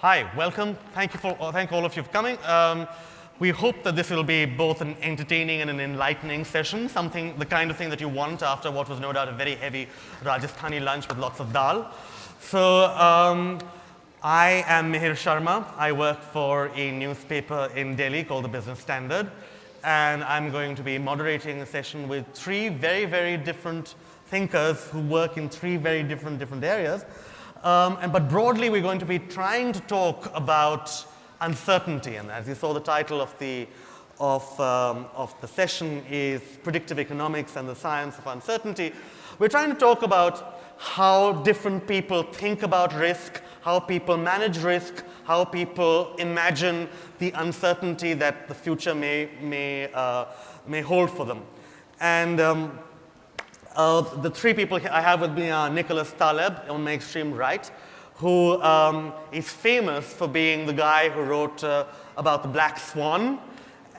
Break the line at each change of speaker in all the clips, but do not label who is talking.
Hi, welcome. Thank all of you for coming. We hope that this will be both an entertaining and an enlightening session, the kind of thing that you want after what was no doubt a very heavy Rajasthani lunch with lots of dal. So I am Mihir Sharma. I work for a newspaper in Delhi called the Business Standard, and I'm going to be moderating a session with three very, very different thinkers who work in three very different areas. But broadly, we're going to be trying to talk about uncertainty. And as you saw, the title of the session is Predictive Economics and the Science of Uncertainty. We're trying to talk about how different people think about risk, how people manage risk, how people imagine the uncertainty that the future may hold for them. And the three people I have with me are Nicholas Taleb on my extreme right, who is famous for being the guy who wrote about the black swan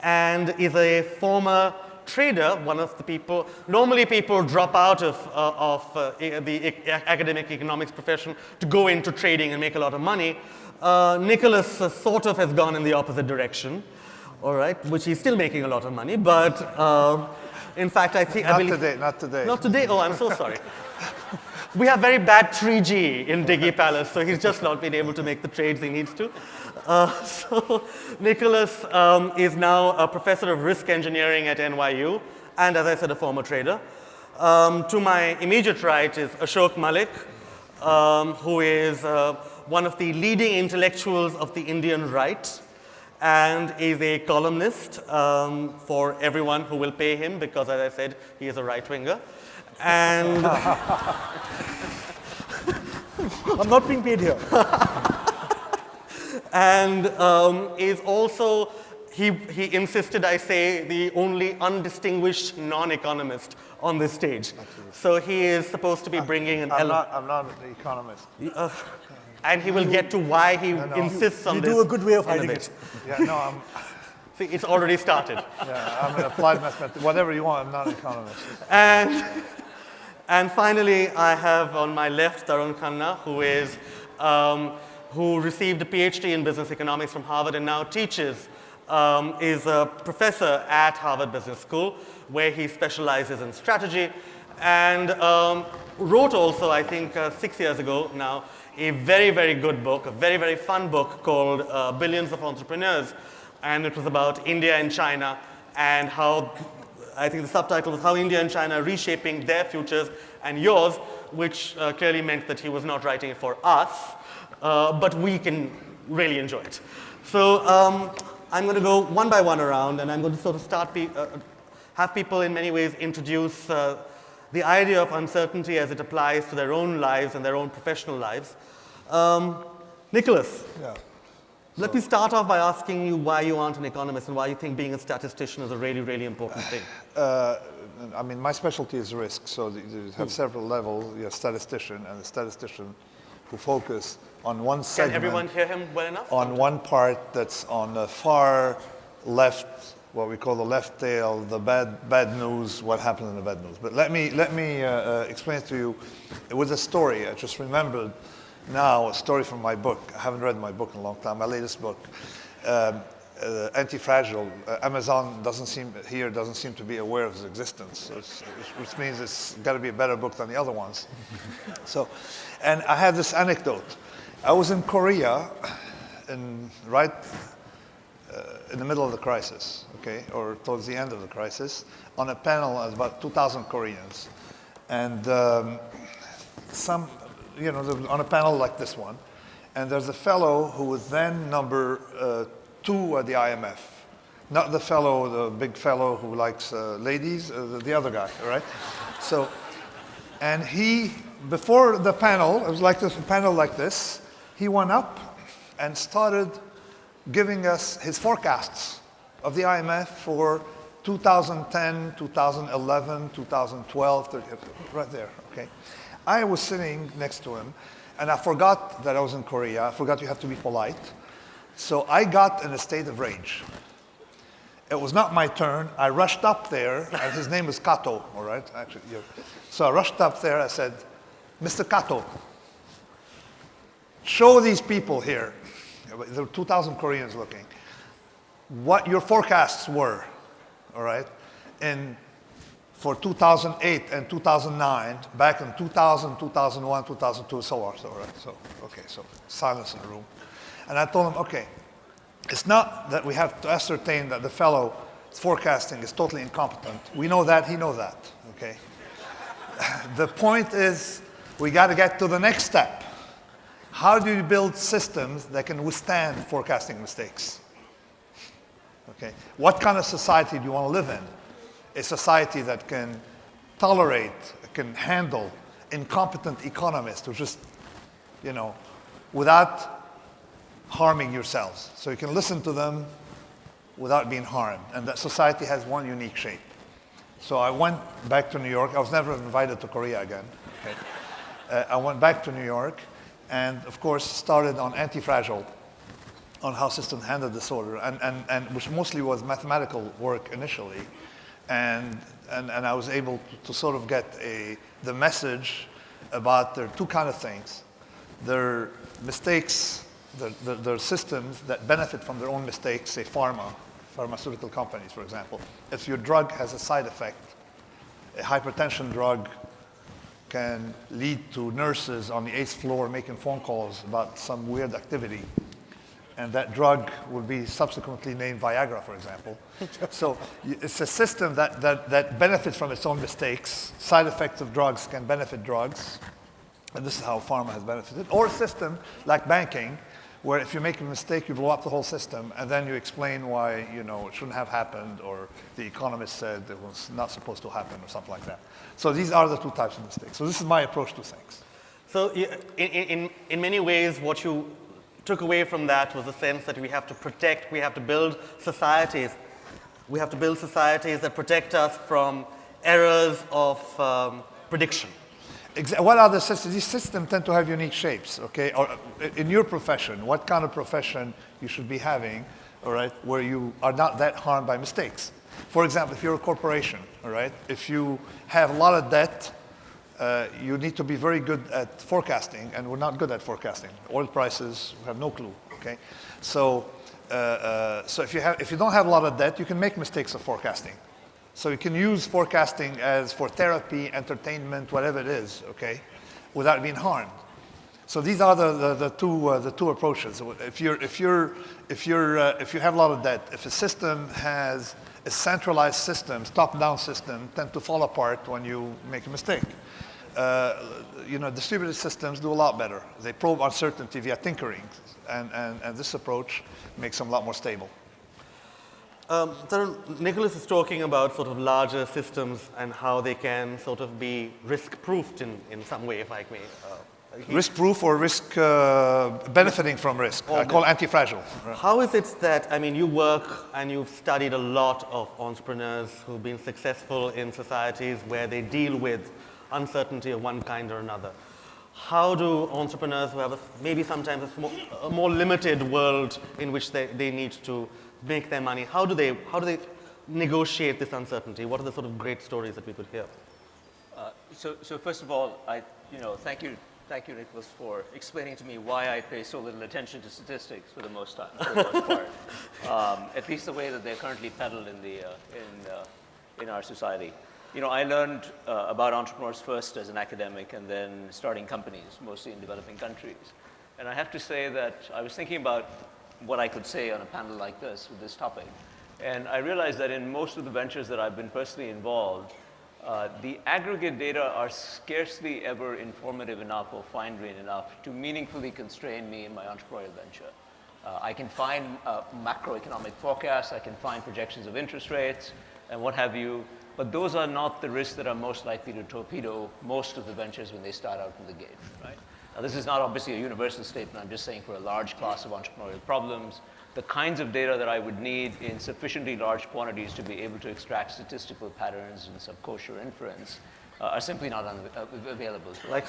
and is a former trader, one of the people. Normally people drop out of the academic economics profession to go into trading and make a lot of money. Nicholas sort of has gone in the opposite direction, all right, which he's still making a lot of money, but in fact, I believe...
Not today.
Not today? Oh, I'm so sorry. We have very bad 3G in Diggy Palace, so he's just not been able to make the trades he needs to. So Nicholas is now a professor of risk engineering at NYU, and as I said, a former trader. To my immediate right is Ashok Malik, who is one of the leading intellectuals of the Indian right, and is a columnist for everyone who will pay him, because, as I said, he is a right-winger. And
I'm not being paid here.
And is also, he insisted I say, the only undistinguished non-economist on this stage.
Absolutely.
So he is supposed to be bringing an element.
I'm not an economist.
And he will get to why he insists on
You
this.
do a good way of hiding it.
Yeah, no,
See, it's already started.
I'm an applied mathematician. Whatever you want, I'm not an economist.
And finally, I have on my left Tarun Khanna, who received a PhD in business economics from Harvard and now teaches, is a professor at Harvard Business School, where he specializes in strategy, and wrote also, I think, 6 years ago now, a very, very good book, a very, very fun book called Billions of Entrepreneurs. And it was about India and China and how, I think the subtitle was How India and China Are Reshaping Their Futures and Yours, which clearly meant that he was not writing it for us, but we can really enjoy it. So I'm going to go one by one around, and I'm going to sort of have people in many ways introduce the idea of uncertainty as it applies to their own lives and their own professional lives. Nicholas, let me start off by asking you why you aren't an economist and why you think being a statistician is a really, really important thing.
I mean, my specialty is risk, so you have several levels. You're a statistician, and a statistician who focus on one segment.
Can everyone hear him well enough?
On one part that's on the far left, what we call the left tail, the bad news, what happens in the bad news. But let me explain to you with a story. I just remembered now a story from my book. I haven't read my book in a long time, my latest book, Anti-Fragile. Amazon doesn't seem to be aware of its existence, which means it's got to be a better book than the other ones. And I had this anecdote. I was in Korea, right in the middle of the crisis, okay, or towards the end of the crisis, on a panel of about 2,000 Koreans, and on a panel like this one, and there's a fellow who was then number 2 at the IMF, not the big fellow who likes ladies, the other guy, right? So, and he, before the panel, it was like this, a panel like this, he went up and started giving us his forecasts of the IMF for 2010, 2011, 2012, right there, okay? I was sitting next to him, and I forgot that I was in Korea. I forgot you have to be polite. So I got in a state of rage. It was not my turn. I rushed up there, and his name is Kato, all right? Actually, so I rushed up there. I said, Mr. Kato, show these people here There were 2,000 Koreans looking. What your forecasts were, all right, for 2008 and 2009, back in 2000, 2001, 2002, so on, so right. So okay, so silence in the room, and I told him, okay, it's not that we have to ascertain that the fellow forecasting is totally incompetent. We know that, he knows that, okay? The point is, we got to get to the next step. How do you build systems that can withstand forecasting mistakes? Okay, what kind of society do you want to live in? A society that can tolerate, can handle incompetent economists who just, without harming yourselves. So you can listen to them without being harmed. And that society has one unique shape. So I went back to New York. I was never invited to Korea again. Okay. I went back to New York and, of course, started on Anti-Fragile, on how systems handle disorder, and which mostly was mathematical work initially. And I was able to sort of get the message about there are two kind of things. There are mistakes, there are systems that benefit from their own mistakes, say pharmaceutical companies, for example. If your drug has a side effect, a hypertension drug can lead to nurses on the 8th floor making phone calls about some weird activity. And that drug will be subsequently named Viagra, for example. So it's a system that benefits from its own mistakes. Side effects of drugs can benefit drugs. And this is how pharma has benefited. Or a system like banking, where if you make a mistake, you blow up the whole system, and then you explain why it shouldn't have happened, or the economist said it was not supposed to happen, or something like that. So these are the two types of mistakes. So this is my approach to things.
So in many ways, what you took away from that was the sense that we have to protect, we have to build societies. We have to build societies that protect us from errors of prediction.
What are the systems? These systems tend to have unique shapes, okay? Or in your profession, what kind of profession you should be having, all right, where you are not that harmed by mistakes. For example, if you're a corporation, all right, if you have a lot of debt, you need to be very good at forecasting, and we're not good at forecasting. Oil prices, we have no clue, okay? So if you don't have a lot of debt, you can make mistakes of forecasting. So you can use forecasting as for therapy, entertainment, whatever it is, okay, without being harmed. So these are the two approaches. If you have a lot of debt, if a system has a centralized system, top-down system, tend to fall apart when you make a mistake. Distributed systems do a lot better. They probe uncertainty via tinkering, and this approach makes them a lot more stable.
Tarun, Nicholas is talking about sort of larger systems and how they can sort of be risk-proofed in some way, if I may.
Risk-proof or risk benefiting from risk. I call anti-fragile. Right.
How is it that, you work and you've studied a lot of entrepreneurs who've been successful in societies where they deal with uncertainty of one kind or another? How do entrepreneurs who have maybe sometimes a more limited world in which they need to make their money, how do they negotiate this uncertainty? What are the sort of great stories that we could hear?
So first of all, thank you, Nicholas, for explaining to me why I pay so little attention to statistics for the most part. At least the way that they're currently peddled in our society. I learned about entrepreneurs first as an academic, and then starting companies, mostly in developing countries. And I have to say that I was thinking about what I could say on a panel like this with this topic. And I realized that in most of the ventures that I've been personally involved, the aggregate data are scarcely ever informative enough or fine-grained enough to meaningfully constrain me in my entrepreneurial venture. I can find macroeconomic forecasts, I can find projections of interest rates, and what have you, but those are not the risks that are most likely to torpedo most of the ventures when they start out from the gate, right? Now, this is not obviously a universal statement. I'm just saying for a large class of entrepreneurial problems, the kinds of data that I would need in sufficiently large quantities to be able to extract statistical patterns and some kosher inference are simply not available.
Like,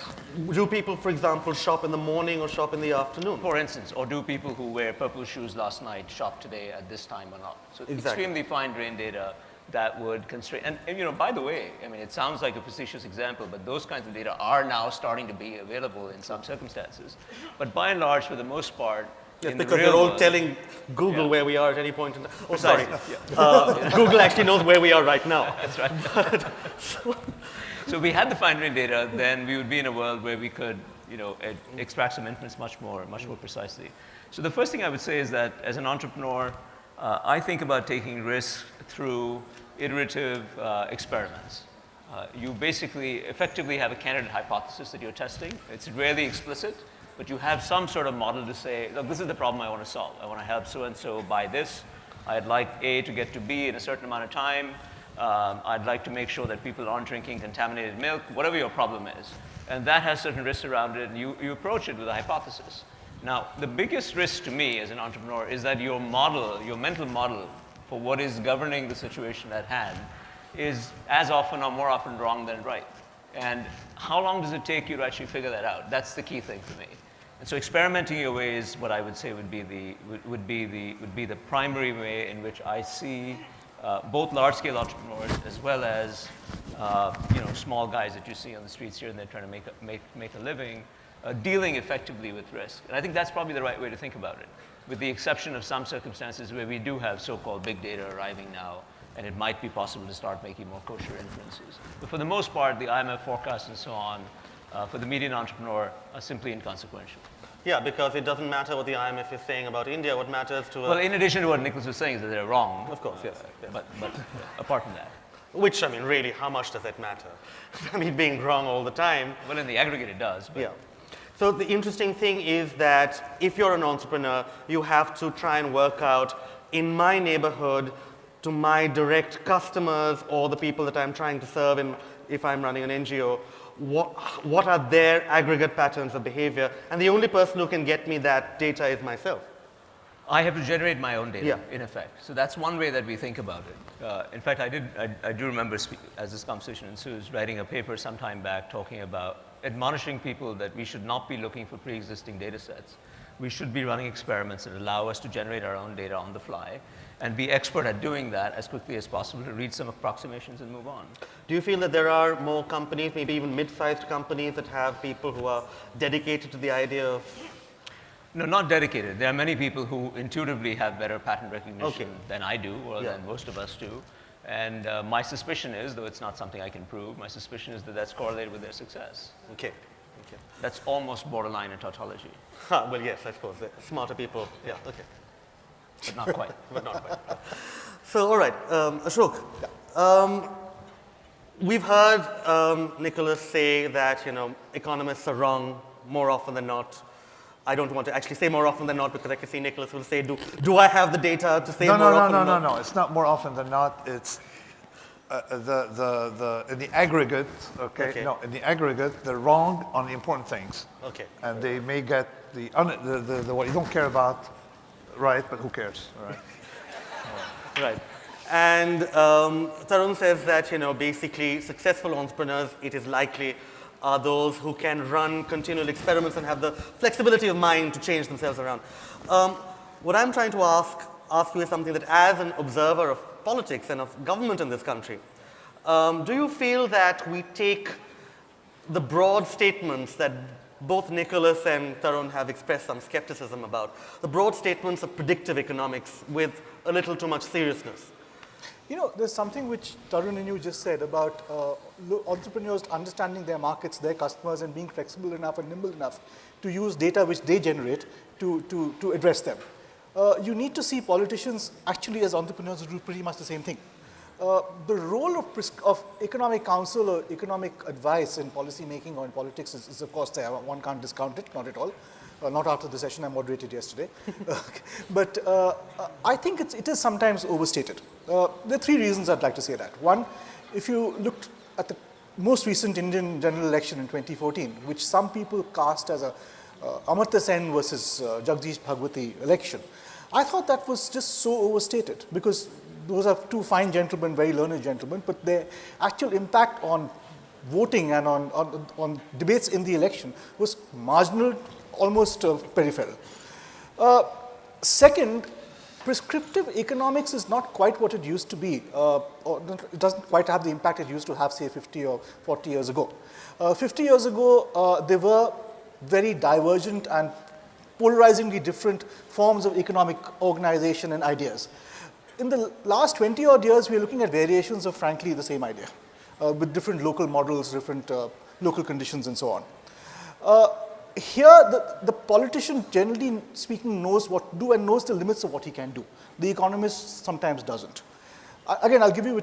do people, for example, shop in the morning or shop in the afternoon?
For instance, or do people who wear purple shoes last night shop today at this time or not? So
exactly.
Extremely fine-grained data that would constrain, and by the way, it sounds like a facetious example, but those kinds of data are now starting to be available in some circumstances. But by and large, for the most part,
Yes,
in the
because
real
they're all
world,
telling Google
Yeah.
where we are at any point in time. Oh, sorry.
Precisely,
Google actually knows where we are right now.
That's right. So if we had the fine-grained data, then we would be in a world where we could, extract some inference much more precisely. So the first thing I would say is that as an entrepreneur, I think about taking risks through iterative experiments. You basically effectively have a candidate hypothesis that you're testing. It's rarely explicit, but you have some sort of model to say, look, this is the problem I want to solve. I want to help so-and-so buy this. I'd like A to get to B in a certain amount of time. I'd like to make sure that people aren't drinking contaminated milk, whatever your problem is. And that has certain risks around it, and you approach it with a hypothesis. Now, the biggest risk to me as an entrepreneur is that your model, your mental model for what is governing the situation at hand is as often or more often wrong than right. And how long does it take you to actually figure that out? That's the key thing for me. And so experimenting your way is what I would say would be the primary way in which I see both large-scale entrepreneurs as well as small guys that you see on the streets here and they're trying to make a living, dealing effectively with risk. And I think that's probably the right way to think about it, with the exception of some circumstances where we do have so-called big data arriving now, and it might be possible to start making more kosher inferences. But for the most part, the IMF forecasts and so on, for the median entrepreneur, are simply inconsequential.
Yeah, because it doesn't matter what the IMF is saying about India. What matters to
Well, in addition to what Nicholas was saying is that they're wrong.
Of course, yes.
But apart from that.
Which, I mean, really, how much does that matter? I mean, being wrong all the time.
Well, in the aggregate it does. But
Yeah. So the interesting thing is that if you're an entrepreneur, you have to try and work out, in my neighborhood, to my direct customers or the people that I'm trying to serve if I'm running an NGO, what are their aggregate patterns of behavior? And the only person who can get me that data is myself.
I have to generate my own data,
Yeah.
in effect. So that's one way that we think about it. In fact, I do remember, as this conversation ensues, writing a paper some time back talking about admonishing people that we should not be looking for pre-existing data sets. We should be running experiments that allow us to generate our own data on the fly and be expert at doing that as quickly as possible to read some approximations and move on.
Do you feel that there are more companies, maybe even mid-sized companies, that have people who are dedicated to the idea of...
No, not dedicated. There are many people who intuitively have better pattern recognition
Okay.
than I do, or
Yeah.
than most of us do. And my suspicion is, though it's not something I can prove, my suspicion is that that's correlated with their success.
Okay.
That's almost borderline in tautology,
Well, yes, I suppose. Smarter people. Yeah, okay.
but not quite.
But not quite. So, all right, Ashok. We've heard Nicholas say that, economists are wrong more often than not. I don't want to actually say more often than not because I can see Nicholas will say, do I have the data to say more often than not?
No. It's not more often than not. It's in the aggregate,
Okay.
No, in the aggregate, they're wrong on the important things.
Okay.
And they may get the what you don't care about right, but who cares, all right?
Right. And Tarun says that, basically successful entrepreneurs, it is likely, are those who can run continual experiments and have the flexibility of mind to change themselves around. What I'm trying to ask you is something that, as an observer of politics and of government in this country, do you feel that we take the broad statements that both Nicholas and Tarun have expressed some skepticism about, the broad statements of predictive economics, with a little too much seriousness?
There's something which Tarun and you just said about entrepreneurs understanding their markets, their customers, and being flexible enough and nimble enough to use data which they generate to address them. You need to see politicians actually as entrepreneurs who do pretty much the same thing. The role of economic counsel or economic advice in policy making or in politics is of course there. One can't discount it, not at all. Not after the session I moderated yesterday. But I think it is sometimes overstated. There are three reasons I'd like to say that. One, if you looked at the most recent Indian general election in 2014, which some people cast as a Amartya Sen versus Jagdish Bhagwati election, I thought that was just so overstated because those are two fine gentlemen, very learned gentlemen, but their actual impact on voting and on debates in the election was marginal, almost peripheral. Second, prescriptive economics is not quite what it used to be, or it doesn't quite have the impact it used to have, say, 50 or 40 years ago. 50 years ago, there were very divergent and polarizingly different forms of economic organization and ideas. In the last 20-odd years, we're looking at variations of, frankly, the same idea, with different local models, different local conditions, and so on. Here, the politician, generally speaking, knows what to do and knows the limits of what he can do. The economist sometimes doesn't. Again, I'll give you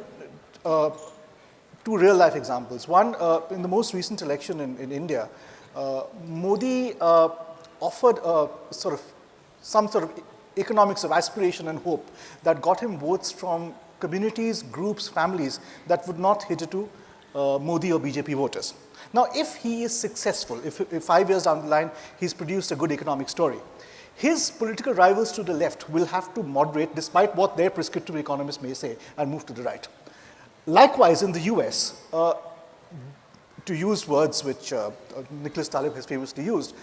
two real-life examples. One, in the most recent election in India, Modi offered some sort of economics of aspiration and hope that got him votes from communities, groups, families that would not hitherto Modi or BJP voters. Now, if he is successful, if 5 years down the line he's produced a good economic story, his political rivals to the left will have to moderate despite what their prescriptive economists may say and move to the right. Likewise, in the US, to use words which Nicholas Taleb has famously used,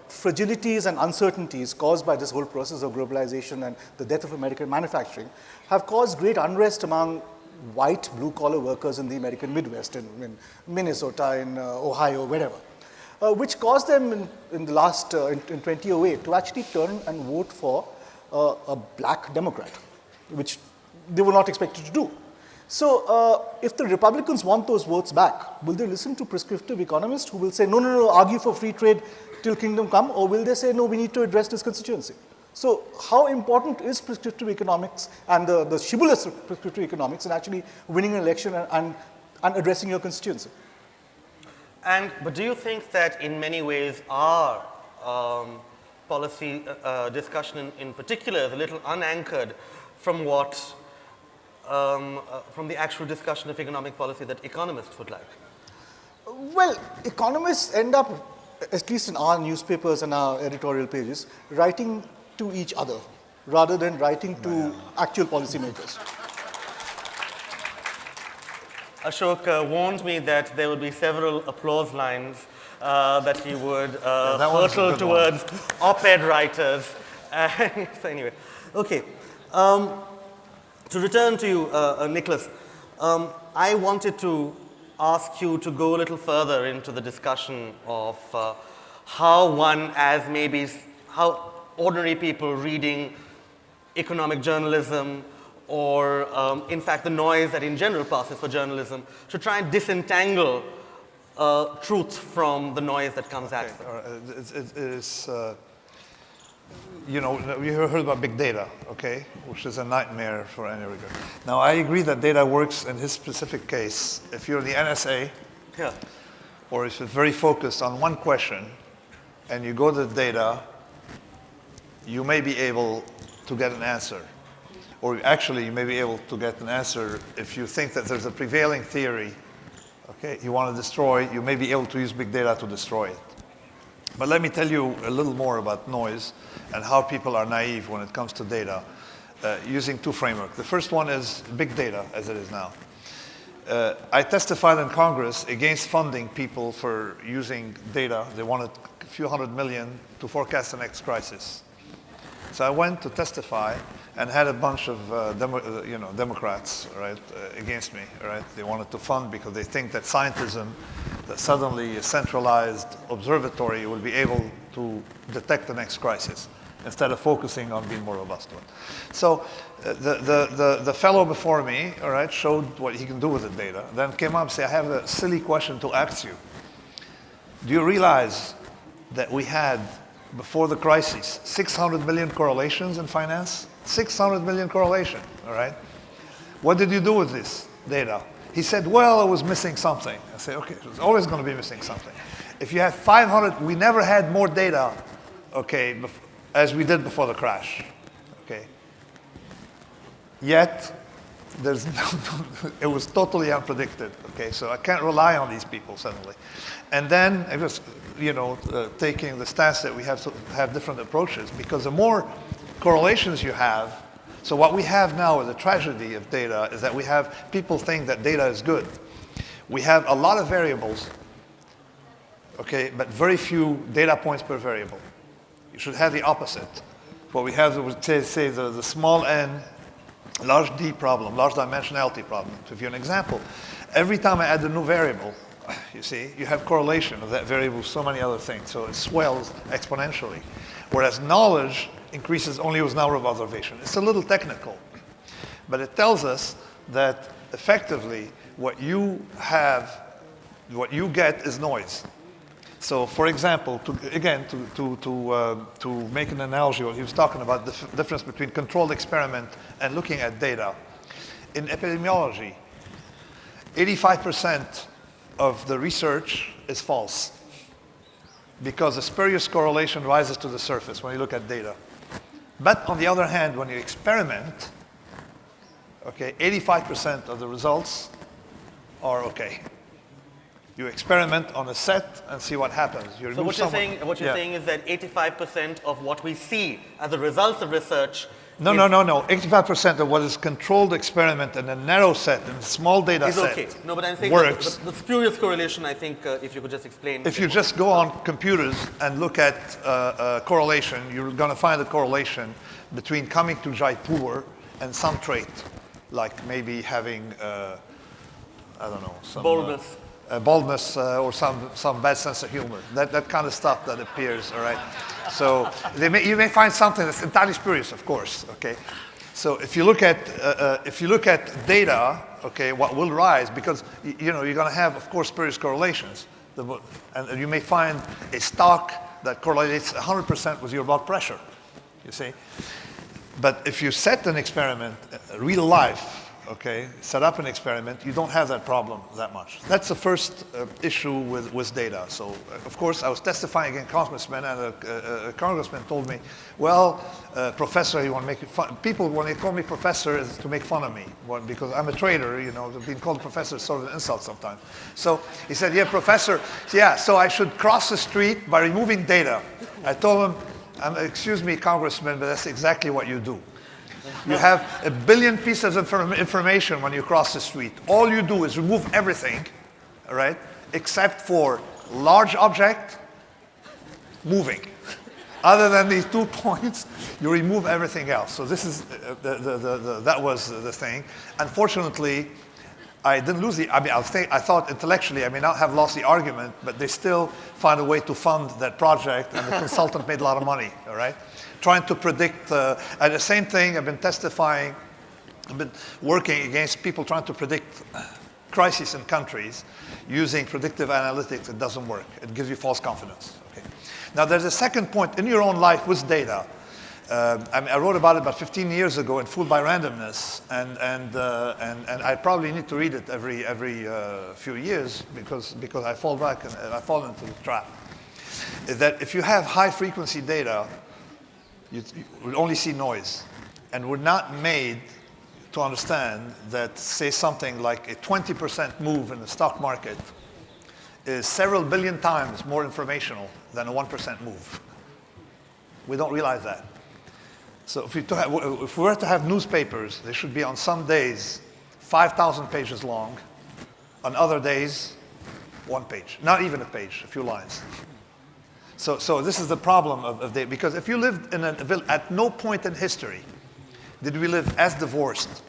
fragilities and uncertainties caused by this whole process of globalization and the death of American manufacturing have caused great unrest among white blue-collar workers in the American Midwest, in Minnesota, in Ohio, wherever, which caused them in 2008 to actually turn and vote for a black Democrat, which they were not expected to do. So if the Republicans want those votes back, will they listen to prescriptive economists who will say, no, argue for free trade till kingdom come, or will they say, no, we need to address this constituency? So how important is prescriptive economics and the shibboleth of prescriptive economics in actually winning an election and addressing your constituency?
But do you think that in many ways our policy discussion in particular is a little unanchored from what from the actual discussion of economic policy that economists would like?
Well, economists end up, at least in our newspapers and our editorial pages, writing to each other rather than writing to actual policymakers.
Ashok warned me that there would be several applause lines that he would hurtle towards op-ed writers. So anyway, okay. To return to you, Nicholas, I wanted to ask you to go a little further into the discussion of how how ordinary people reading economic journalism or, in fact, the noise that in general passes for journalism should try and disentangle truth from the noise that comes at them.
You know, you heard about big data, okay, which is a nightmare for any rigor. Now, I agree that data works in his specific case. If you're the NSA, or if you're very focused on one question, and you go to the data, you may be able to get an answer. Or actually, you may be able to get an answer if you think that there's a prevailing theory, okay, you want to destroy, you may be able to use big data to destroy it. But let me tell you a little more about noise and how people are naive when it comes to data using two frameworks. The first one is big data, as it is now. I testified in Congress against funding people for using data. They wanted a few $100 million to forecast the next crisis. So I went to testify and had a bunch of Democrats, right, against me, right? They wanted to fund because they think that scientism, that suddenly a centralized observatory will be able to detect the next crisis instead of focusing on being more robust. So the fellow before me, all right, showed what he can do with the data, then came up and said, I have a silly question to ask you. Do you realize that we had, before the crisis, 600 million correlations in finance? 600 million correlation, all right? What did you do with this data? He said, well, I was missing something. I said, okay, it's always going to be missing something. If you have 500, we never had more data, okay, as we did before the crash, okay? Yet, there's it was totally unpredicted, okay? So I can't rely on these people suddenly. And then it was, taking the stance that we have to have different approaches, because the more correlations you have, so what we have now is the tragedy of data is that we have people think that data is good. We have a lot of variables, okay, but very few data points per variable. You should have the opposite. What we have is, say the small n, large D problem, large dimensionality problem. To give you an example, every time I add a new variable, you see, you have correlation of that variable with so many other things, so it swells exponentially. whereas knowledge increases only with number of observation. It's a little technical, but it tells us that effectively what you get is noise. So, for example, to make an analogy, what he was talking about, the difference between controlled experiment and looking at data. In epidemiology, 85% of the research is false because the spurious correlation rises to the surface when you look at data. But on the other hand, when you experiment, okay, 85% of the results are okay. You experiment on a set and see what happens.
So what you're saying is that 85% of what we see as a result of research
No. 85% of what is controlled experiment in a narrow set, in a small data
is
set,
okay. No, but I'm saying
works.
the spurious correlation, I think, if you could just explain.
If you just go on computers and look at correlation, you're going to find a correlation between coming to Jaipur and some trait, like maybe having, I don't know, some boldness or some bad sense of humor. That kind of stuff that appears, all right? So you may find something that's entirely spurious, of course, okay? So if you look at data, okay, what will rise, because you're going to have, of course, spurious correlations. And you may find a stock that correlates 100% with your blood pressure, you see? But if you set an experiment, real life, okay, set up an experiment, you don't have that problem that much. That's the first issue with data. So, of course, I was testifying against congressmen, and a congressman told me, well, professor, you want to make it fun. People, when they call me professor, is to make fun of me, because I'm a trader, being called professor is sort of an insult sometimes. So he said, yeah, professor, yeah, so I should cross the street by removing data. I told him, excuse me, congressman, but that's exactly what you do. You have a billion pieces of information when you cross the street. All you do is remove everything, all right, except for large object moving. Other than these 2 points, you remove everything else. So this is that was the thing. Unfortunately, I didn't lose I thought intellectually I may not have lost the argument, but they still found a way to fund that project, and the consultant made a lot of money, all right? Trying to predict, and the same thing, I've been testifying, I've been working against people trying to predict crises in countries using predictive analytics. It doesn't work. It gives you false confidence. Okay. Now there's a second point in your own life with data. I wrote about it about 15 years ago in Fooled by Randomness, and I probably need to read it every few years because I fall back and I fall into the trap. Is that if you have high frequency data, you will only see noise, and we're not made to understand that, say, something like a 20% move in the stock market is several billion times more informational than a 1% move. We don't realize that. So if we were to have newspapers, they should be on some days 5,000 pages long, on other days 1 page, not even a page, a few lines. So this is the problem of data, because if you lived in at no point in history did we live as divorced,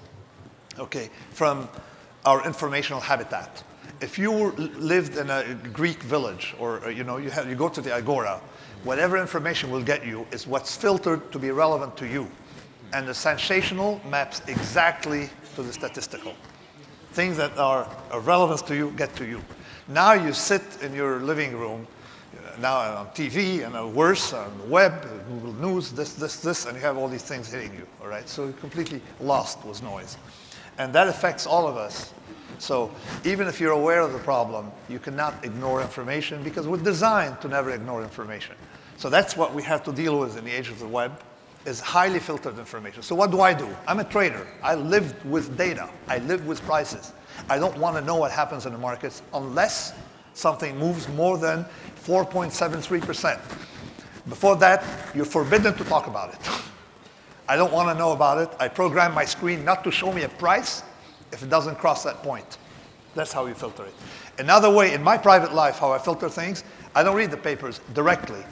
okay, from our informational habitat. If you lived in a Greek village, or you go to the Agora, whatever information will get you is what's filtered to be relevant to you. And the sensational maps exactly to the statistical. Things that are of relevance to you get to you. Now you sit in your living room, now on TV, and worse, on the web, Google News, this, and you have all these things hitting you, all right? So you're completely lost with noise. And that affects all of us. So even if you're aware of the problem, you cannot ignore information, because we're designed to never ignore information. So that's what we have to deal with in the age of the web, is highly filtered information. So what do? I'm a trader. I live with data. I live with prices. I don't want to know what happens in the markets unless something moves more than 4.73%. Before that, you're forbidden to talk about it. I don't want to know about it. I program my screen not to show me a price if it doesn't cross that point. That's how you filter it. Another way, in my private life, how I filter things, I don't read the papers directly,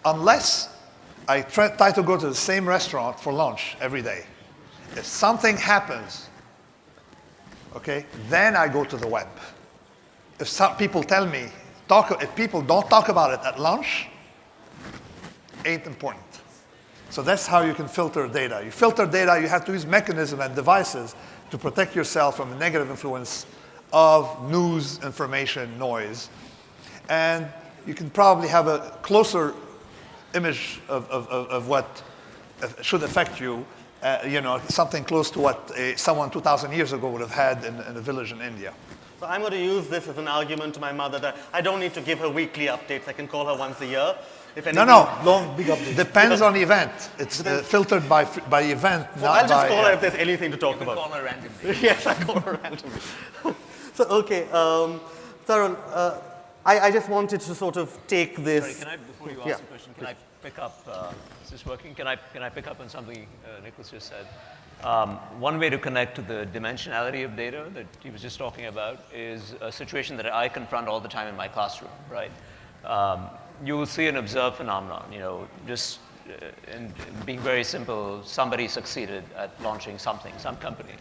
unless I try to go to the same restaurant for lunch every day. If something happens, okay, then I go to the web. If some people tell me, if people don't talk about it at lunch, ain't important. So that's how you can filter data. You filter data, you have to use mechanisms and devices to protect yourself from the negative influence of news, information, noise. And you can probably have a closer image of what should affect you, something close to what someone 2,000 years ago would have had in a village in India.
So I'm going to use this as an argument to my mother that I don't need to give her weekly updates. I can call her once a year. If anything,
Long, big updates.
Depends on the event. It's filtered by event,
Well,
not
I'll just
by...
call her if there's anything to talk
You can
about.
call her randomly.
Yes, I call her randomly. So, okay, Tarun, I just wanted to sort of take this.
Sorry, can I, before you ask the question, can I pick up, is this working? Can I pick up on something Nicholas just said? One way to connect to the dimensionality of data that he was just talking about is a situation that I confront all the time in my classroom, right? You will see an observed phenomenon, just in being very simple, somebody succeeded at launching something, some company.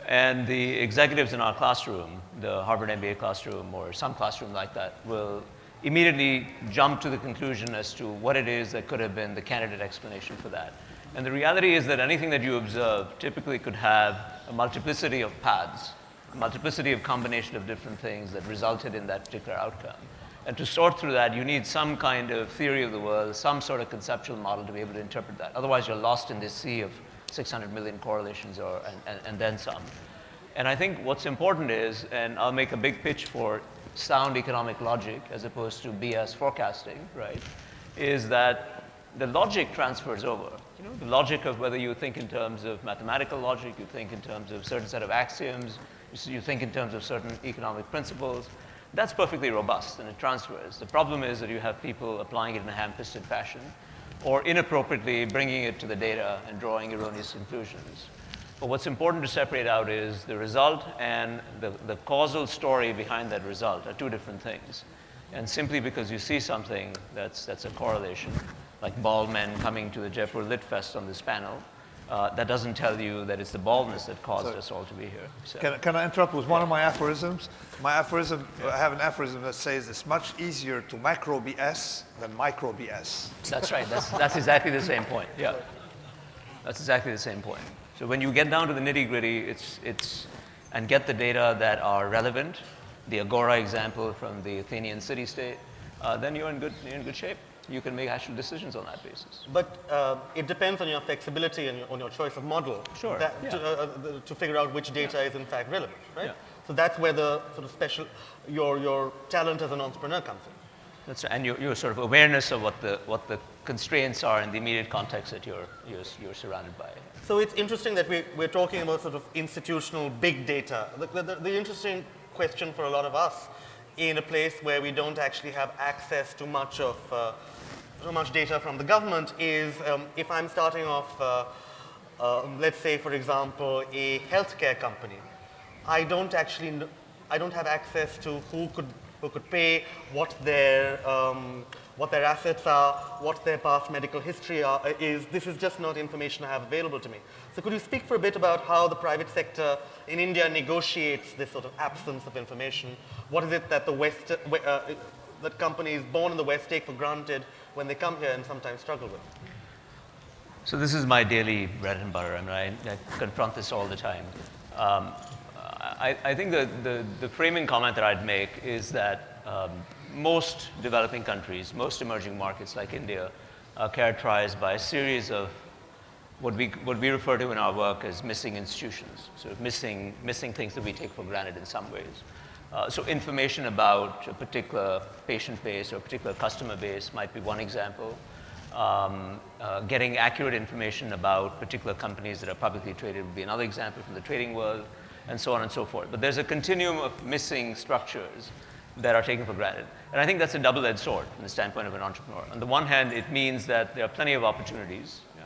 And the executives in our classroom, the Harvard MBA classroom or some classroom like that, will immediately jump to the conclusion as to what it is that could have been the candidate explanation for that. And the reality is that anything that you observe typically could have a multiplicity of paths, a multiplicity of combination of different things that resulted in that particular outcome. And to sort through that, you need some kind of theory of the world, some sort of conceptual model to be able to interpret that. Otherwise, you're lost in this sea of 600 million correlations and then some. And I think what's important is, and I'll make a big pitch for sound economic logic as opposed to BS forecasting, right, is that the logic transfers over. The logic of whether you think in terms of mathematical logic, you think in terms of a certain set of axioms, you think in terms of certain economic principles, that's perfectly robust and it transfers. The problem is that you have people applying it in a ham-fisted fashion or inappropriately bringing it to the data and drawing erroneous conclusions. But what's important to separate out is the result and the causal story behind that result are two different things. And simply because you see something that's a correlation, like bald men coming to the Jaipur Lit Fest on this panel, that doesn't tell you that it's the baldness that caused us all to be here. So.
Can I interrupt with one of my aphorisms? I have an aphorism that says it's much easier to macro BS than micro BS.
That's right. That's exactly the same point. Yeah. That's exactly the same point. So when you get down to the nitty-gritty, and get the data that are relevant, the Agora example from the Athenian city-state, then you're in good shape. You can make actual decisions on that basis.
But it depends on your flexibility and on your choice of model
Sure.
To figure out which data is in fact relevant, right?
Yeah.
So that's where the sort of your talent as an entrepreneur comes in.
That's right. And your sort of awareness of what the constraints are in the immediate context that you're surrounded by.
So it's interesting that we're talking about sort of institutional big data. The interesting question for a lot of us in a place where we don't actually have access to much data from the government is if I'm starting off, let's say, for example, a healthcare company, I don't have access to who could pay, what their assets are, what their past medical history is. This is just not information I have available to me. So could you speak for a bit about how the private sector in India negotiates this sort of absence of information? What is it that that companies born in the West take for granted when they come here and sometimes struggle with?
So this is my daily bread and butter. I mean, I confront this all the time. I think the framing comment that I'd make is that most developing countries, most emerging markets like India, are characterized by a series of what we refer to in our work as missing institutions, sort of missing things that we take for granted in some ways. So information about a particular patient base or a particular customer base might be one example. Getting accurate information about particular companies that are publicly traded would be another example from the trading world, and so on and so forth. But there's a continuum of missing structures that are taken for granted. And I think that's a double-edged sword from the standpoint of an entrepreneur. On the one hand, it means that there are plenty of opportunities. Yeah.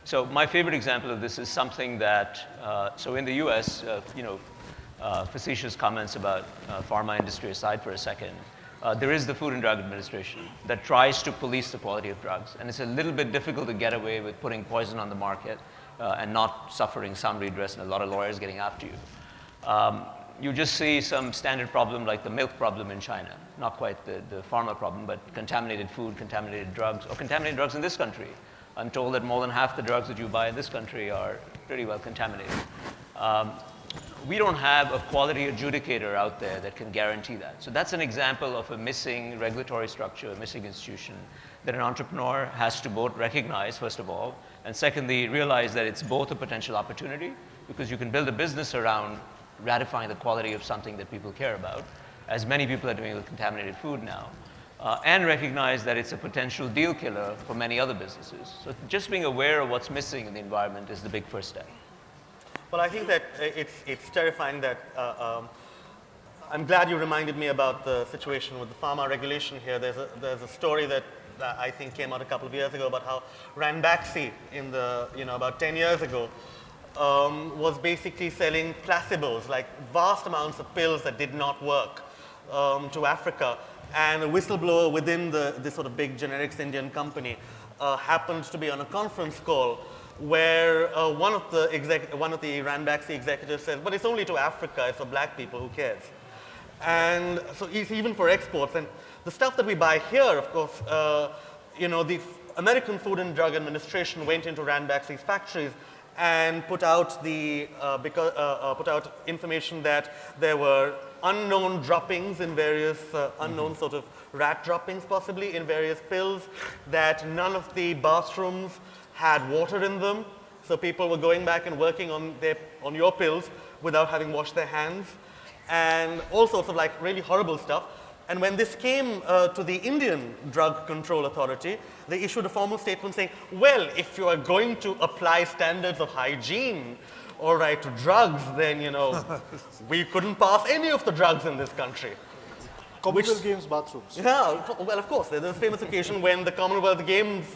So my favorite example of this is something that, so in the US, facetious comments about pharma industry aside for a second, there is the Food and Drug Administration that tries to police the quality of drugs. And it's a little bit difficult to get away with putting poison on the market and not suffering some redress and a lot of lawyers getting after you. you just see some standard problem like the milk problem in China. Not quite the pharma problem, but contaminated food, contaminated drugs, or contaminated drugs in this country. I'm told that more than half the drugs that you buy in this country are pretty well contaminated. We don't have a quality adjudicator out there that can guarantee that. So that's an example of a missing regulatory structure, a missing institution that an entrepreneur has to both recognize, first of all, and secondly, realize that it's both a potential opportunity because you can build a business around ratifying the quality of something that people care about, as many people are doing with contaminated food now, and recognize that it's a potential deal killer for many other businesses. So just being aware of what's missing in the environment is the big first step.
Well, I think that it's terrifying that I'm glad you reminded me about the situation with the pharma regulation here. There's a story that I think came out a couple of years ago about how Ranbaxy in the, about 10 years ago, was basically selling placebos, like vast amounts of pills that did not work to Africa. And a whistleblower within this sort of big generics Indian company happened to be on a conference call where one of the Ranbaxy executives said, but it's only to Africa, it's for black people, who cares? And so it's even for exports. And the stuff that we buy here, of course, the American Food and Drug Administration went into Ranbaxy's factories and put out information that there were unknown droppings in various unknown sort of rat droppings possibly in various pills, that none of the bathrooms had water in them, so people were going back and working on your pills without having washed their hands, and all sorts of like really horrible stuff. And when this came to the Indian Drug Control Authority, they issued a formal statement saying, well, if you are going to apply standards of hygiene, all right, to drugs, then, we couldn't pass any of the drugs in this country.
Commonwealth Games bathrooms.
Yeah, well, of course. There's a famous occasion when the Commonwealth Games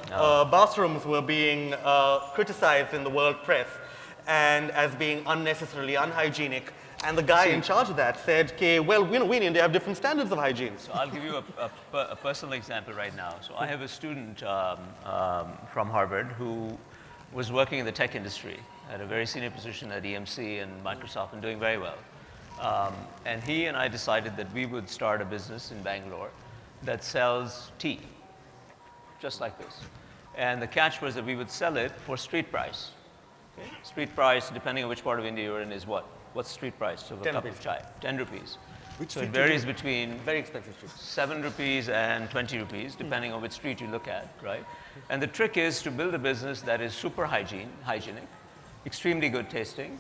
bathrooms were being criticized in the world press and as being unnecessarily unhygienic. And the guy in charge of that said, okay, well, we in India have different standards of hygiene.
So I'll give you a personal example right now. So I have a student from Harvard who was working in the tech industry at a very senior position at EMC and Microsoft and doing very well. And he and I decided that we would start a business in Bangalore that sells tea, just like this. And the catch was that we would sell it for street price. Okay? Street price, depending on which part of India you're in, is what? What's street price of a cup of chai? 10 rupees. So it varies between
very expensive street.
7 rupees and 20 rupees, depending on which street you look at, right? And the trick is to build a business that is super hygienic, extremely good tasting,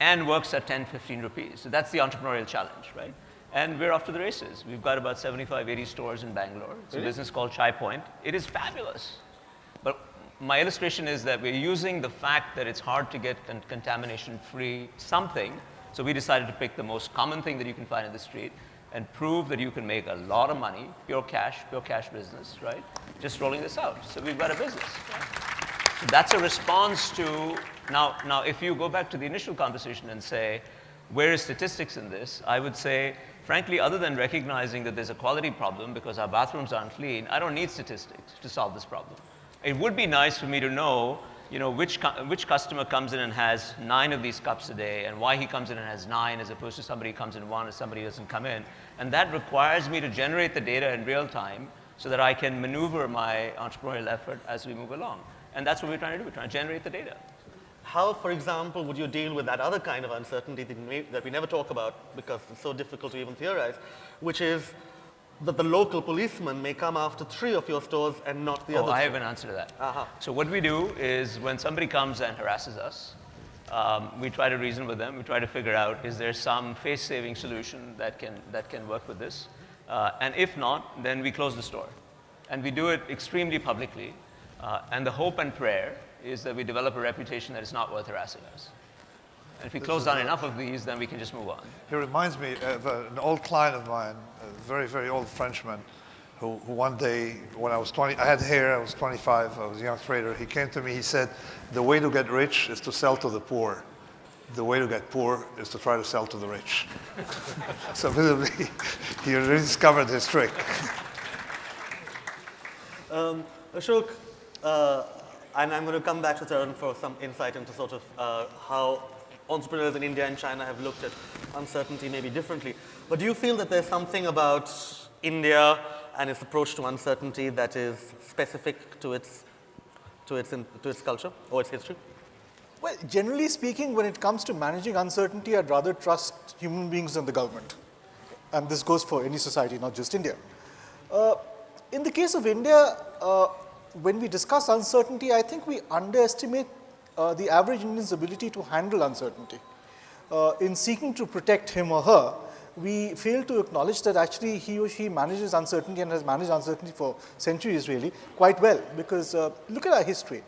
and works at 10, 15 rupees. So that's the entrepreneurial challenge, right? And we're off to the races. We've got about 75, 80 stores in Bangalore. It's a business called Chai Point. It is fabulous. But my illustration is that we're using the fact that it's hard to get contamination-free something. So we decided to pick the most common thing that you can find in the street and prove that you can make a lot of money, pure cash business, right? Just rolling this out. So we've got a business. Right? So that's a response to, now if you go back to the initial conversation and say, where is statistics in this? I would say, frankly, other than recognizing that there's a quality problem because our bathrooms aren't clean, I don't need statistics to solve this problem. It would be nice for me to know, which customer comes in and has 9 of these cups a day and why he comes in and has 9 as opposed to somebody who comes in 1 and somebody doesn't come in. And that requires me to generate the data in real time so that I can maneuver my entrepreneurial effort as we move along. And that's what we're trying to do. We're trying to generate the data.
How, for example, would you deal with that other kind of uncertainty that we never talk about because it's so difficult to even theorize, which is that the local policeman may come after 3 of your stores and not the other 2?
I have an answer to that. So what we do is when somebody comes and harasses us, we try to reason with them. We try to figure out, is there some face-saving solution that can work with this? And if not, then we close the store. And we do it extremely publicly. And the hope and prayer is that we develop a reputation that it's not worth harassing us. And if we close down enough of these, then we can just move on.
He reminds me of an old client of mine, a very, very old Frenchman, who one day, when I was 20, I had hair, I was 25, I was a young trader. He came to me, he said, the way to get rich is to sell to the poor. The way to get poor is to try to sell to the rich. So visibly, he rediscovered his trick.
Ashok, and I'm going to come back to Tarun for some insight into sort of how entrepreneurs in India and China have looked at uncertainty maybe differently. But do you feel that there's something about India and its approach to uncertainty that is specific to its culture or its history?
Well, generally speaking, when it comes to managing uncertainty, I'd rather trust human beings than the government. And this goes for any society, not just India. In the case of India, when we discuss uncertainty, I think we underestimate the average Indian's ability to handle uncertainty. In seeking to protect him or her, we fail to acknowledge that actually he or she manages uncertainty and has managed uncertainty for centuries really quite well. Because look at our history.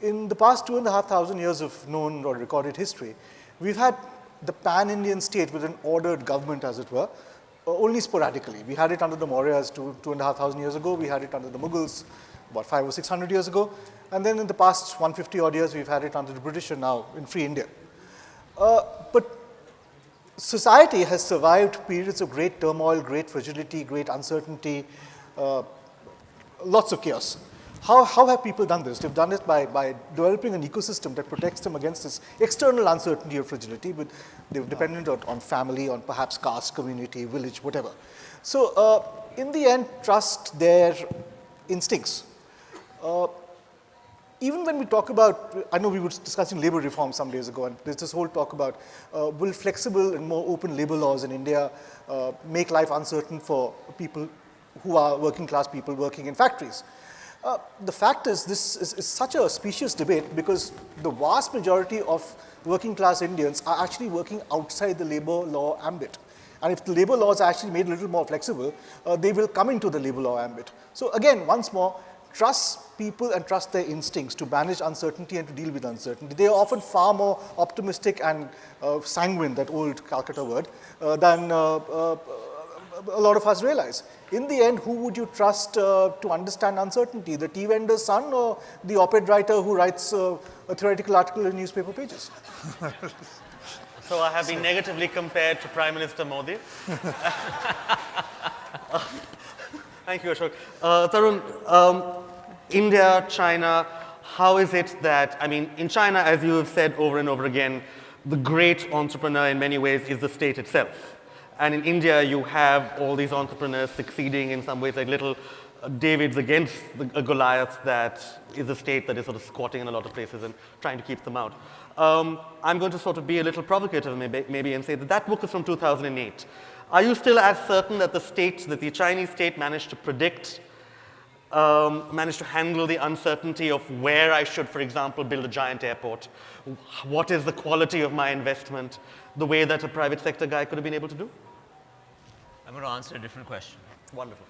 In the past 2,500 years of known or recorded history, we've had the pan-Indian state with an ordered government, as it were, only sporadically. We had it under the Mauryas 2,500 years ago. We had it under the Mughals about 500 or 600 years ago. And then in the past 150 odd years, we've had it under the British and now in free India. But society has survived periods of great turmoil, great fragility, great uncertainty, lots of chaos. How have people done this? They've done it by developing an ecosystem that protects them against this external uncertainty or fragility, but they're dependent on family, on perhaps caste, community, village, whatever. So in the end, trust their instincts. Even when we talk about, I know we were discussing labor reform some days ago, and there's this whole talk about will flexible and more open labor laws in India make life uncertain for people who are working class people working in factories. The fact is, this is such a specious debate because the vast majority of working class Indians are actually working outside the labor law ambit. And if the labor laws are actually made a little more flexible, they will come into the labor law ambit. So again, once more, trust people and trust their instincts to manage uncertainty and to deal with uncertainty. They are often far more optimistic and sanguine, that old Calcutta word, than a lot of us realize. In the end, who would you trust to understand uncertainty? The tea vendor's son or the op-ed writer who writes a theoretical article in newspaper pages?
So I have been negatively compared to Prime Minister Modi. Thank you, Ashok. Tarun, India, China, how is it that, I mean, in China, as you have said over and over again, the great entrepreneur in many ways is the state itself. And in India, you have all these entrepreneurs succeeding in some ways like little Davids against a Goliath that is a state that is sort of squatting in a lot of places and trying to keep them out. I'm going to sort of be a little provocative maybe and say that that book is from 2008. Are you still as certain that the Chinese state managed to predict, managed to handle the uncertainty of where I should, for example, build a giant airport? What is the quality of my investment? The way that a private sector guy could have been able to do?
I'm going to answer a different question.
Wonderful.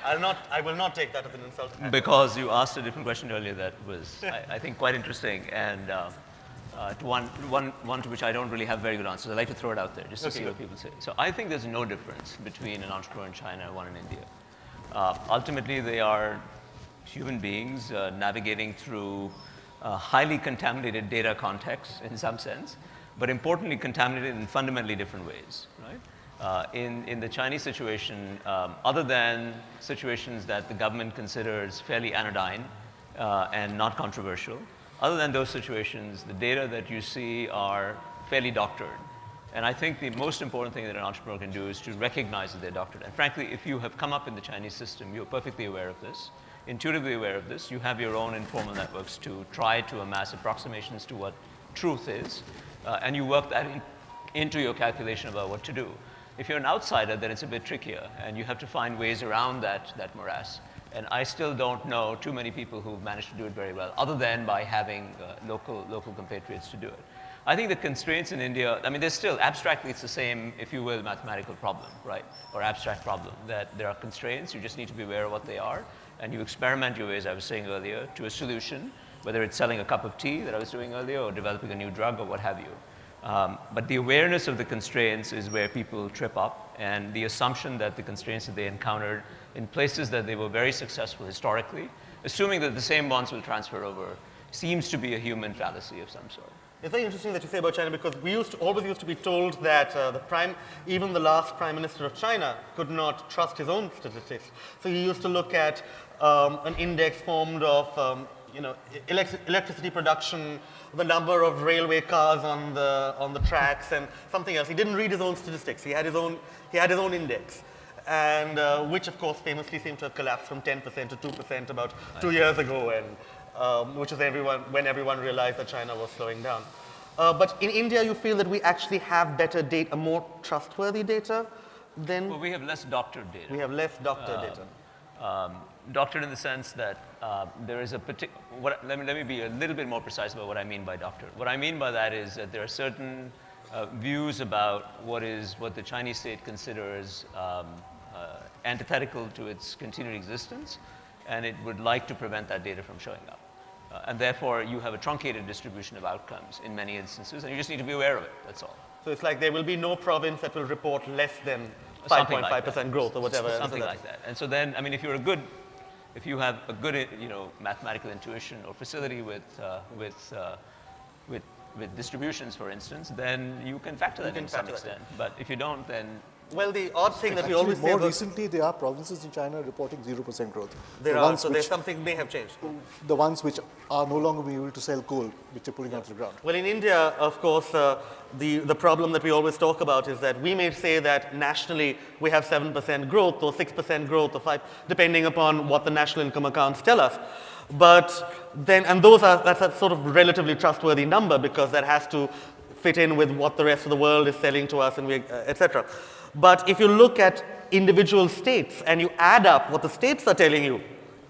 I will not take that as an insult.
Because you asked a different question earlier that was, I think, quite interesting, and to one to which I don't really have very good answers. I'd like to throw it out there just to see what people say. So I think there's no difference between an entrepreneur in China and one in India. Ultimately, they are human beings navigating through highly contaminated data contexts in some sense, but importantly contaminated in fundamentally different ways, right? In the Chinese situation, other than situations that the government considers fairly anodyne and not controversial, other than those situations, the data that you see are fairly doctored. And I think the most important thing that an entrepreneur can do is to recognize that they're doctored. And frankly, if you have come up in the Chinese system, you're perfectly aware of this, intuitively aware of this. You have your own informal networks to try to amass approximations to what truth is, and you work that into your calculation about what to do. If you're an outsider, then it's a bit trickier, and you have to find ways around that morass. And I still don't know too many people who've managed to do it very well, other than by having local compatriots to do it. I think the constraints in India, I mean, there's still, abstractly, it's the same, if you will, mathematical problem, right? Or abstract problem, that there are constraints, you just need to be aware of what they are, and you experiment your way, as I was saying earlier, to a solution, whether it's selling a cup of tea that I was doing earlier, or developing a new drug, or what have you. But the awareness of the constraints is where people trip up, and the assumption that the constraints that they encountered in places that they were very successful historically, assuming that the same ones will transfer over, seems to be a human fallacy of some sort.
It's very interesting that you say about China, because we always used to be told that even the last prime minister of China could not trust his own statistics. So he used to look at an index formed of electricity production, the number of railway cars on the tracks, and something else. He didn't read his own statistics. He had his own index, and which of course famously seemed to have collapsed from 10% to 2% about 2 years ago, and which is when everyone realized that China was slowing down. But in India, you feel that we actually have better data, more trustworthy data than.
Well, we have less doctored data.
We have less doctored data.
Doctored in the sense that there is a particular, let me be a little bit more precise about what I mean by doctored. What I mean by that is that there are certain views about what the Chinese state considers antithetical to its continued existence, and it would like to prevent that data from showing up. And therefore, you have a truncated distribution of outcomes in many instances, and you just need to be aware of it, that's all.
So it's like there will be no province that will report less than
Something
5.5%
like
growth or whatever.
Something like that. And so then, I mean, if you have a good, mathematical intuition or facility with distributions, for instance, then you can factor that in to some extent. But if you don't, then
well, the odd thing that we
Actually,
always say
more
about
recently, there are provinces in China reporting 0% growth.
there's something may have changed.
The ones which are no longer being able to sell coal, which are pulling out of the ground.
Well, in India, of course, the problem that we always talk about is that we may say that nationally we have 7% growth or 6% growth or 5%, depending upon what the national income accounts tell us. But then, and that's a sort of relatively trustworthy number because that has to fit in with what the rest of the world is selling to us, and etc. But if you look at individual states and you add up what the states are telling you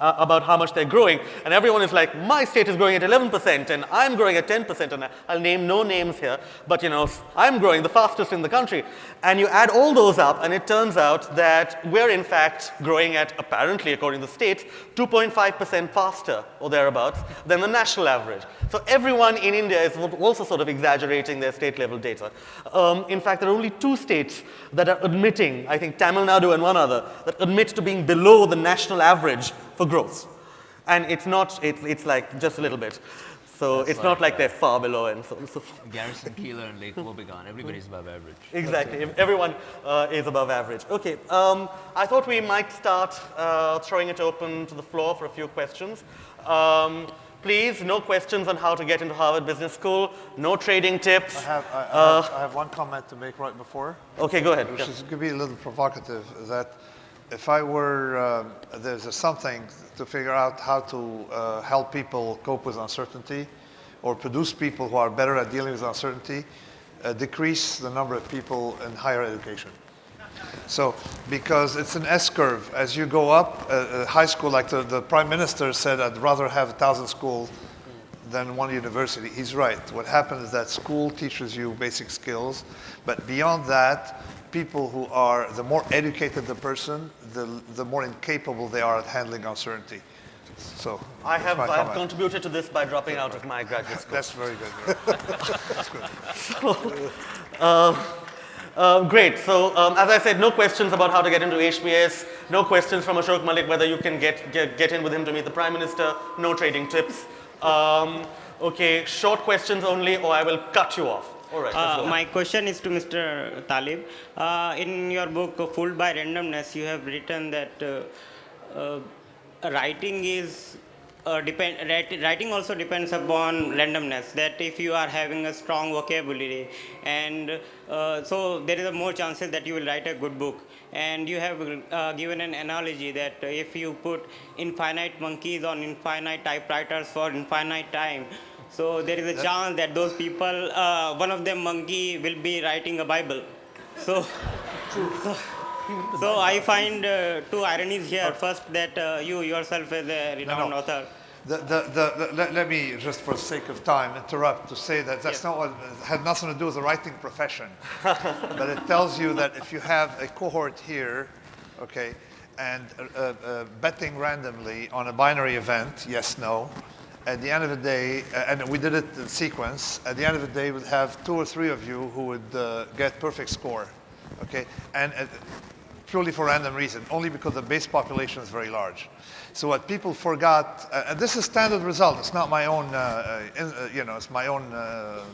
about how much they're growing, and everyone is like, my state is growing at 11% and I'm growing at 10%, and I'll name no names here, but I'm growing the fastest in the country. And you add all those up, and it turns out that we're in fact growing at, apparently according to the states, 2.5% faster or thereabouts than the national average. So everyone in India is also sort of exaggerating their state level data. In fact, there are only 2 states that are admitting, I think Tamil Nadu and one other, that admit to being below the national average for growth. And it's like just a little bit. So
That's
it's not like they're far below and so.
Garrison, Keeler, and Lake Wobegon, everybody's above average.
Exactly. Everyone is above average. Okay. I thought we might start throwing it open to the floor for a few questions. Please, no questions on how to get into Harvard Business School. No trading tips.
I have one comment to make right before.
Okay, go ahead.
Which is going to be a little provocative. That if I were, there's something to figure out how to help people cope with uncertainty or produce people who are better at dealing with uncertainty, decrease the number of people in higher education. So, because it's an S-curve. As you go up, high school, like the Prime Minister said, I'd rather have 1,000 schools than one university. He's right. What happens is that school teaches you basic skills, but beyond that, people who are, the more educated the person, the more incapable they are at handling uncertainty. So
I have contributed to this by dropping out of my graduate school.
That's very good. That's good.
Great. So as I said, no questions about how to get into HBS. No questions from Ashok Malik whether you can get in with him to meet the Prime Minister. No trading tips. Okay, short questions only, or I will cut you off. All right.
My question is to Mr. Taleb. In your book, Fooled by Randomness, you have written that writing is writing also depends upon randomness. That if you are having a strong vocabulary, and so there is a more chances that you will write a good book. And you have given an analogy that if you put infinite monkeys on infinite typewriters for infinite time, so there is a chance that those people, one of them monkey will be writing a Bible. So, so I find 2 ironies here. First, that you yourself as a renowned author.
Let me, just for the sake of time, interrupt to say that that's not what, it had nothing to do with the writing profession. But it tells you that if you have a cohort here, okay, and betting randomly on a binary event, yes, no, at the end of the day, and we did it in sequence, at the end of the day, we'd have 2 or 3 of you who would get perfect score, okay? And purely for random reason, only because the base population is very large. So what people forgot, and this is standard result, it's not my own, it's my own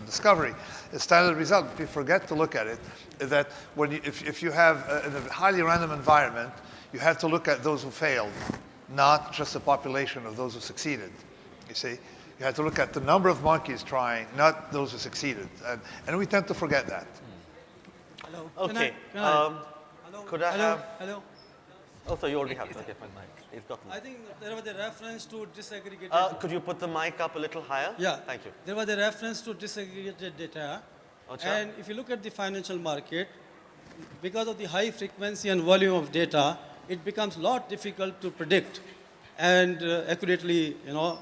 discovery. It's standard result, but people forget to look at it, is that when you, if you have in a highly random environment, you have to look at those who failed, not just the population of those who succeeded. You see? You have to look at the number of monkeys trying, not those who succeeded. And we tend to forget that.
Hello.
Okay.
Hello.
Could I have...
Hello.
Oh, so you already have it. Okay, fine. He's got the
I think there was a reference to disaggregated.
could you put the mic up a little higher?
Yeah.
Thank you.
There was a reference to disaggregated data.
Acha.
And if you look at the financial market, because of the high frequency and volume of data, it becomes a lot difficult to predict and accurately,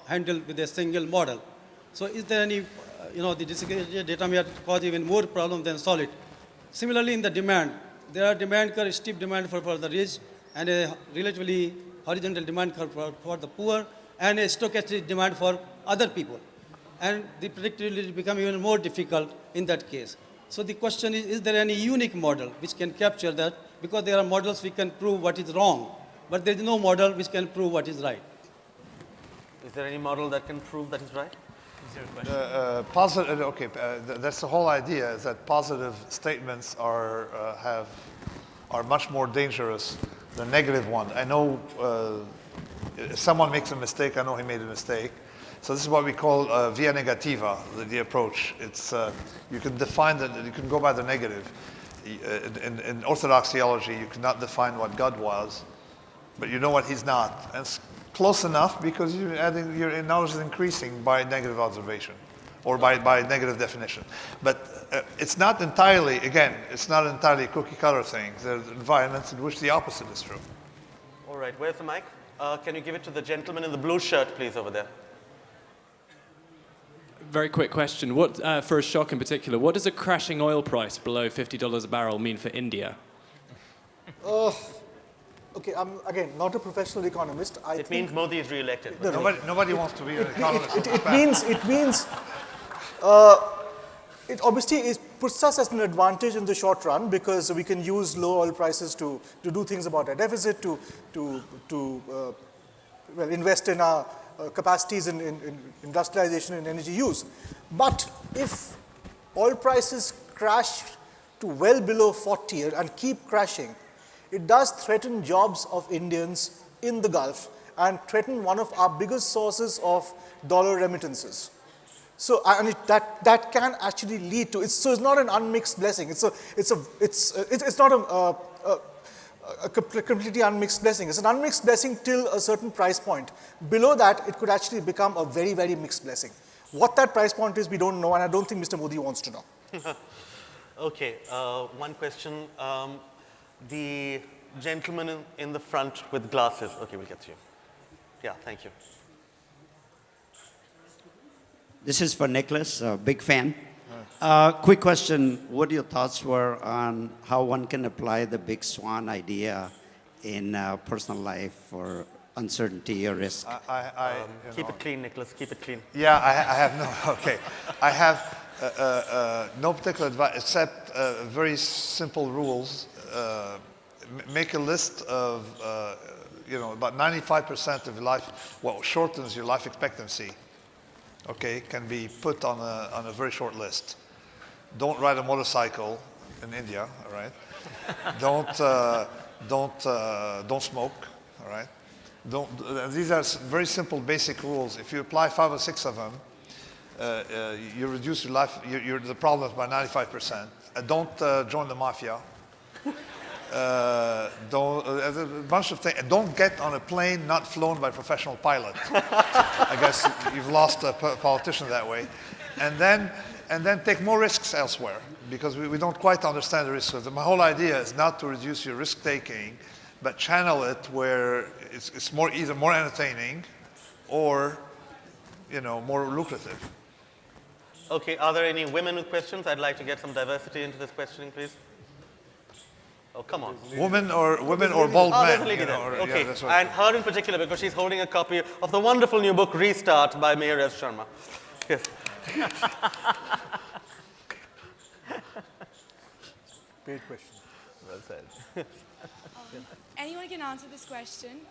handle with a single model. So is there any, the disaggregated data may cause even more problem than solid. Similarly, in the demand, there are demand curve, steep demand for the rich, and a relatively horizontal demand curve for the poor, and a stochastic demand for other people. And the predictability become even more difficult in that case. So the question is there any unique model which can capture that? Because there are models we can prove what is wrong, but there is no model which can prove what is right.
Is there any model that can prove that is right?
That's the whole idea, is that positive statements are much more dangerous than negative ones. I know if someone makes a mistake, I know he made a mistake. So this is what we call via negativa, the approach. It's, you can define that, you can go by the negative. In Orthodox theology, you cannot define what God was, but you know what he's not. And it's close enough because your knowledge is increasing by negative observation or by negative definition. But it's not entirely, again, it's not entirely a cookie cutter thing. There are environments in which the opposite is true.
All right, where's the mic? Can you give it to the gentleman in the blue shirt, please, over there?
Very quick question. What, for Ashok in particular, what does a crashing oil price below $50 a barrel mean for India?
Okay, I'm, again, not a professional economist.
It means Modi is re-elected.
Nobody wants to be an economist.
It obviously puts us at an advantage in the short run because we can use low oil prices to do things about our deficit, to invest in our capacities in industrialization and energy use. But if oil prices crash to well below 40 and keep crashing, it does threaten jobs of Indians in the Gulf and threaten one of our biggest sources of dollar remittances. So, and that can actually lead to, so it's not an unmixed blessing. It's not a completely unmixed blessing. It's an unmixed blessing till a certain price point. Below that, it could actually become a very, very mixed blessing. What that price point is, we don't know, and I don't think Mr. Modi wants to know.
Okay, one question. The gentleman in the front with glasses. Okay, we'll get to you. Yeah, thank you.
This is for Nicholas, a big fan. Quick question, what your thoughts were on how one can apply the big swan idea in personal life or uncertainty or risk?
Keep it clean, Nicholas, keep it clean.
Yeah, I have no, okay. I have no particular advice except very simple rules. Make a list of, about 95% of your life, what shortens your life expectancy, okay, can be put on a very short list. Don't ride a motorcycle in India, all right? Don't smoke, all right? These are very simple, basic rules. If you apply 5 or 6 of them, you reduce your life, the problems by 95%. Don't join the mafia. A bunch of things. Don't get on a plane not flown by a professional pilot. I guess you've lost a politician that way. And then take more risks elsewhere because we don't quite understand the risks. So my whole idea is not to reduce your risk taking, but channel it where it's either more entertaining or more lucrative.
Okay, are there any women with questions? I'd like to get some diversity into this questioning, please. Oh, come on.
Women or bald men.
There's a lady there. Okay, yeah, and her in particular because she's holding a copy of the wonderful new book, Restart by Mihir Sharma. Yes.
Great question.
Well said.
Anyone can answer this question.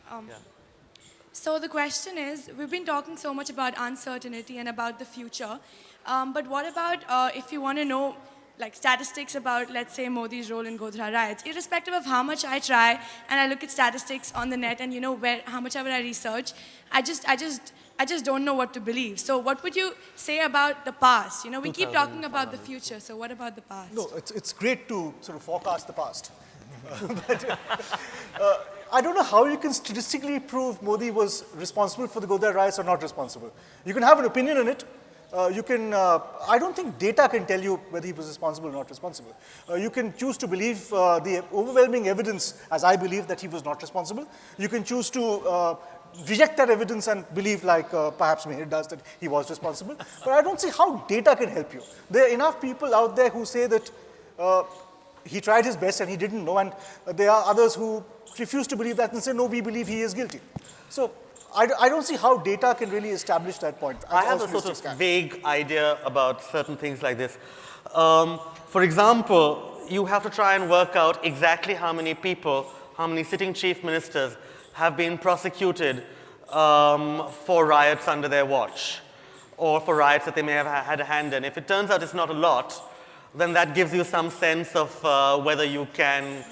So the question is, we've been talking so much about uncertainty and about the future, but what about if you want to know like statistics about, let's say, Modi's role in Godhra riots, irrespective of how much I try and I look at statistics on the net and how much ever I research, I I just don't know what to believe. So what would you say about the past? You know, we keep talking about the future, so what about the past?
No, it's great to sort of forecast the past. But I don't know how you can statistically prove Modi was responsible for the Godar riots or not responsible. You can have an opinion on it. I don't think data can tell you whether he was responsible or not responsible. You can choose to believe the overwhelming evidence, as I believe, that he was not responsible. You can choose to reject that evidence and believe, like perhaps Mihir does, that he was responsible. But I don't see how data can help you. There are enough people out there who say that he tried his best and he didn't know, and there are others who refuse to believe that and say, no, we believe he is guilty. So I don't see how data can really establish that point.
I have a sort of vague idea about certain things like this. For example, you have to try and work out exactly how many people, how many sitting chief ministers have been prosecuted for riots under their watch, or for riots that they may have had a hand in. If it turns out it's not a lot, then that gives you some sense of whether you can...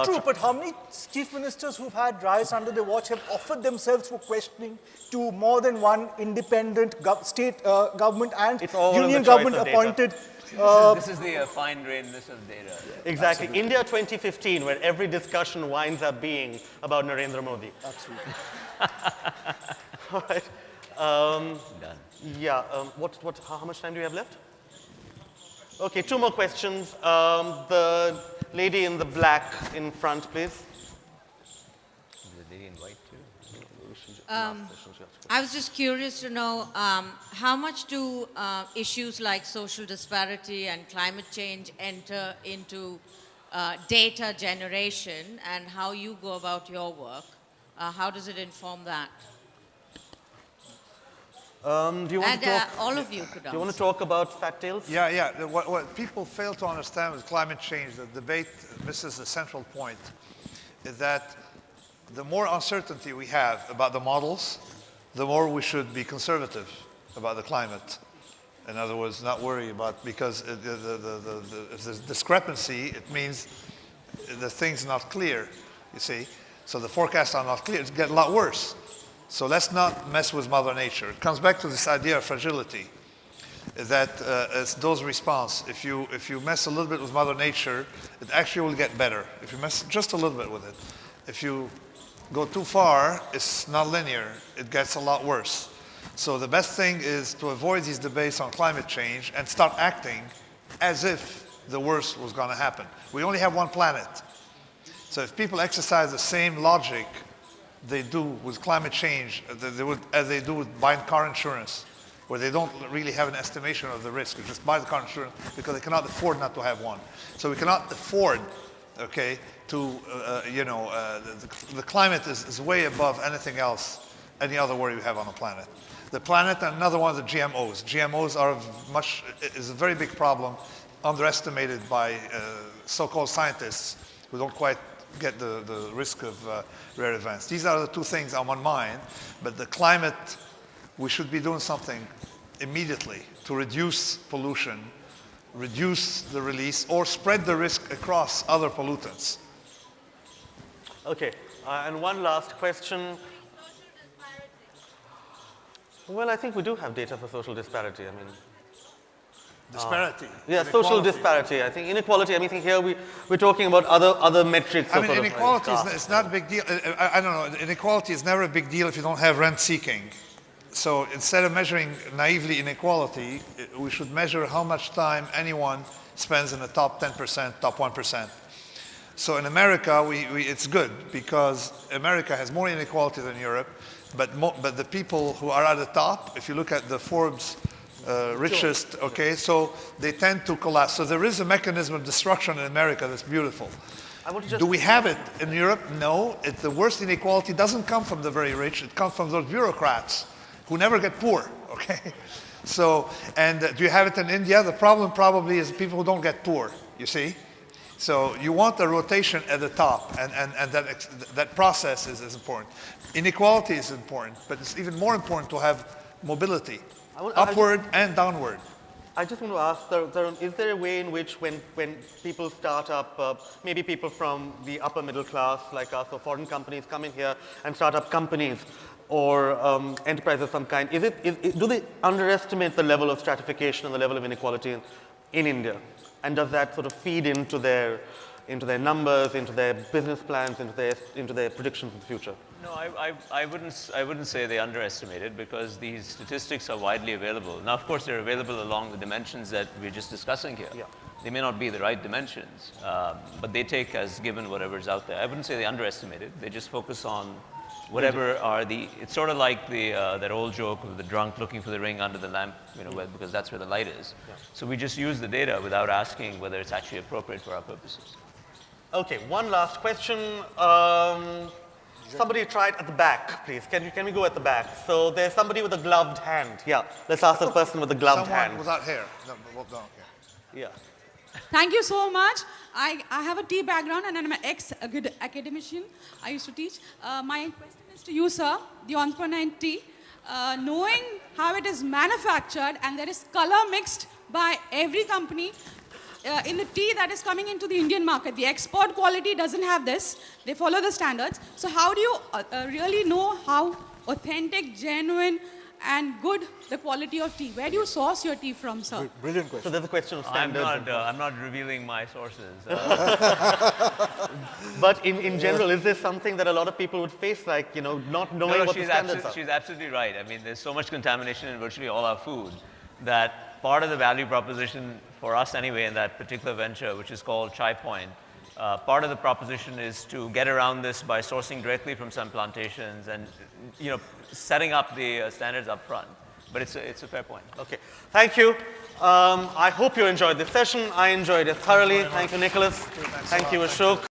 True, but how many chief ministers who've had riots under their watch have offered themselves for questioning to more than one independent state government and union government appointed?
This is the fine-grainedness of data.
Exactly. Absolutely. India 2015, where every discussion winds up being about Narendra Modi.
Absolutely.
All right.
Done.
Yeah. How much time do we have left? Okay, 2 more questions. The lady in the black in front, please.
The lady in white too.
I was just curious to know how much do issues like social disparity and climate change enter into data generation, and how you go about your work? How does it inform that?
Do you want to talk?
All of you could answer.
Do you want to talk about fat tails?
Yeah. What people fail to understand with climate change, the debate misses the central point, is that the more uncertainty we have about the models, the more we should be conservative about the climate. In other words, not worry about, because if there's discrepancy, it means the thing's not clear, you see. So the forecasts are not clear. It's getting a lot worse. So let's not mess with Mother Nature. It comes back to this idea of fragility, that it's dose response. If you mess a little bit with Mother Nature, it actually will get better. If you mess just a little bit with it. If you go too far, it's not linear. It gets a lot worse. So the best thing is to avoid these debates on climate change and start acting as if the worst was going to happen. We only have one planet. So if people exercise the same logic they do with climate change, as they do with buying car insurance, where they don't really have an estimation of the risk. They just buy the car insurance because they cannot afford not to have one. So we cannot afford, okay, to, the climate is way above anything else, any other worry we have on the planet. The planet, and another one is the GMOs. GMOs is a very big problem, underestimated by so-called scientists who don't quite get the risk of rare events. These are the two things on my mind, but the climate, we should be doing something immediately to reduce pollution, reduce the release, or spread the risk across other pollutants.
Okay, and one last question. Well, I think we do have data for social disparity. I mean,
disparity.
Yeah, social disparity. I think inequality. I think here we're talking about other metrics.
I mean, inequality is not a big deal. I don't know. Inequality is never a big deal if you don't have rent seeking. So instead of measuring naively inequality, we should measure how much time anyone spends in the top 10%, top 1%. So in America, it's good because America has more inequality than Europe, but the people who are at the top, if you look at the Forbes richest, okay, so they tend to collapse. So there is a mechanism of destruction in America that's beautiful. Do we have it in Europe? No. The worst inequality doesn't come from the very rich. It comes from those bureaucrats who never get poor, okay? So, and do you have it in India? The problem probably is people who don't get poor, you see? So you want a rotation at the top, and that process is important. Inequality is important, but it's even more important to have mobility, upward and downward.
I just want to ask, Tarun, is there a way in which when people start up, maybe people from the upper middle class like us or foreign companies come in here and start up companies, or enterprise of some kind, do they underestimate the level of stratification and the level of inequality in India? And does that sort of feed into their numbers, into their business plans, into their predictions of the future?
No, I wouldn't say they underestimate it, because these statistics are widely available. Now, of course, they're available along the dimensions that we're just discussing here.
Yeah.
They may not be the right dimensions, but they take as given whatever's out there. I wouldn't say they underestimate it. They just focus on whatever are it's sort of like that old joke of the drunk looking for the ring under the lamp, because that's where the light is.
Yeah.
So we just use the data without asking whether it's actually appropriate for our purposes.
Okay, one last question. Somebody tried at the back, please. Can we go at the back? So there's somebody with a gloved hand. Yeah, let's ask the person with the gloved hand.
Someone without hair. No, well, no, okay.
Yeah.
Thank you so much. I have a tea background and I'm an ex-academician. I used to teach. My question is to you, sir, the entrepreneur in tea. Knowing how it is manufactured and there is color mixed by every company in the tea that is coming into the Indian market, the export quality doesn't have this. They follow the standards. So how do you really know how authentic, genuine, and good the quality of tea? Where do you source your tea from, sir?
Brilliant question.
So there's a question of standards.
I'm not revealing my sources.
But in general, is this something that a lot of people would face, like, not knowing what the standards are?
She's absolutely right. I mean, there's so much contamination in virtually all our food that part of the value proposition for us anyway in that particular venture, which is called Chai Point, part of the proposition is to get around this by sourcing directly from some plantations and, setting up the standards up front. But it's a fair point.
Okay, thank you. I hope you enjoyed this session. I enjoyed it thoroughly. Thank you, Nicholas. Thank you, Ashok.